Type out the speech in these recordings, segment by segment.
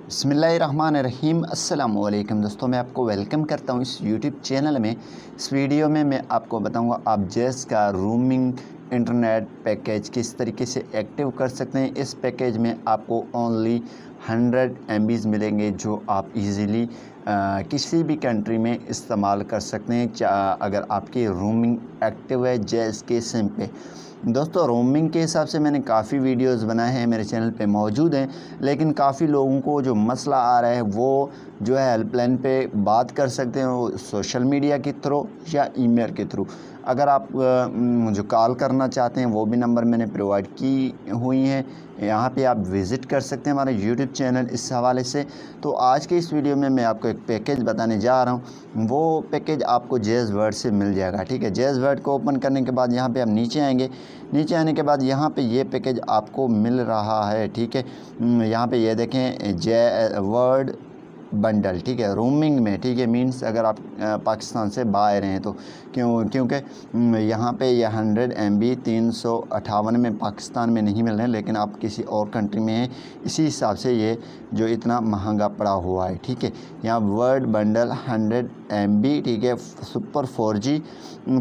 बिस्मिल्लाहिर्रहमानिर्रहीम। अस्सलाम वालेकुम दोस्तों, मैं आपको वेलकम करता हूँ इस यूट्यूब चैनल में। इस वीडियो में मैं आपको बताऊँगा आप जैज़ का रूमिंग इंटरनेट पैकेज किस तरीके से एक्टिव कर सकते हैं। इस पैकेज में आपको ओनली 100 MBs मिलेंगे जो आप इजीली किसी भी कंट्री में इस्तेमाल कर सकते हैं अगर आपकी रूमिंग एक्टिव है जैज़ के सिम पे। दोस्तों, रोमिंग के हिसाब से मैंने काफ़ी वीडियोस बनाए हैं, मेरे चैनल पे मौजूद हैं, लेकिन काफ़ी लोगों को जो मसला आ रहा है वो जो है हेल्पलाइन पे बात कर सकते हैं, वो सोशल मीडिया के थ्रू या ईमेल के थ्रू। अगर आप मुझे कॉल करना चाहते हैं वो भी नंबर मैंने प्रोवाइड की हुई हैं, यहाँ पे आप विज़िट कर सकते हैं हमारा यूट्यूब चैनल इस हवाले से। तो आज के इस वीडियो में मैं आपको एक पैकेज बताने जा रहा हूँ। वो पैकेज आपको जैज़ वर्ड से मिल जाएगा, ठीक है। जैज़ वर्ड को ओपन करने के बाद यहाँ पे आप नीचे आएंगे। नीचे आने के बाद यहाँ पे ये पैकेज आपको मिल रहा है, ठीक है। यहाँ पे ये देखें वर्ड बंडल, ठीक है, रोमिंग में, ठीक है। मींस अगर आप पाकिस्तान से बाहर हैं तो क्योंकि यहाँ पे ये 100 MB 358 में पाकिस्तान में नहीं मिल रहे हैं, लेकिन आप किसी और कंट्री में हैं, इसी हिसाब से ये जो इतना महंगा पड़ा हुआ है, ठीक है। यहाँ वर्ड बंडल 100 MB, ठीक है, सुपर 4G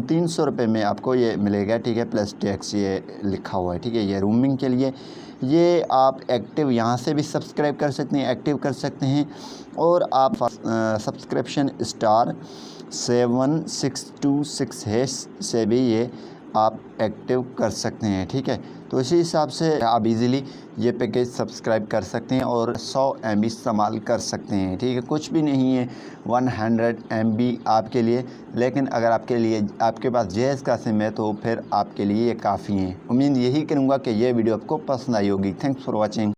300 रुपये में आपको ये मिलेगा, ठीक है, प्लस टैक्स ये लिखा हुआ है, ठीक है। ये रूमिंग के लिए ये आप एक्टिव यहाँ से भी सब्सक्राइब कर सकते हैं, एक्टिव कर सकते हैं। और आप सब्सक्रिप्शन स्टार 7626 से भी ये आप एक्टिव कर सकते हैं, ठीक है। तो इसी हिसाब से आप इजीली ये पैकेज सब्सक्राइब कर सकते हैं और 100 MB इस्तेमाल कर सकते हैं, ठीक है। कुछ भी नहीं है 100 MB आपके लिए, लेकिन अगर आपके पास जैज़ का सिम है तो फिर आपके लिए ये काफ़ी है। उम्मीद यही करूँगा कि ये वीडियो आपको पसंद आई होगी। Thanks for watching.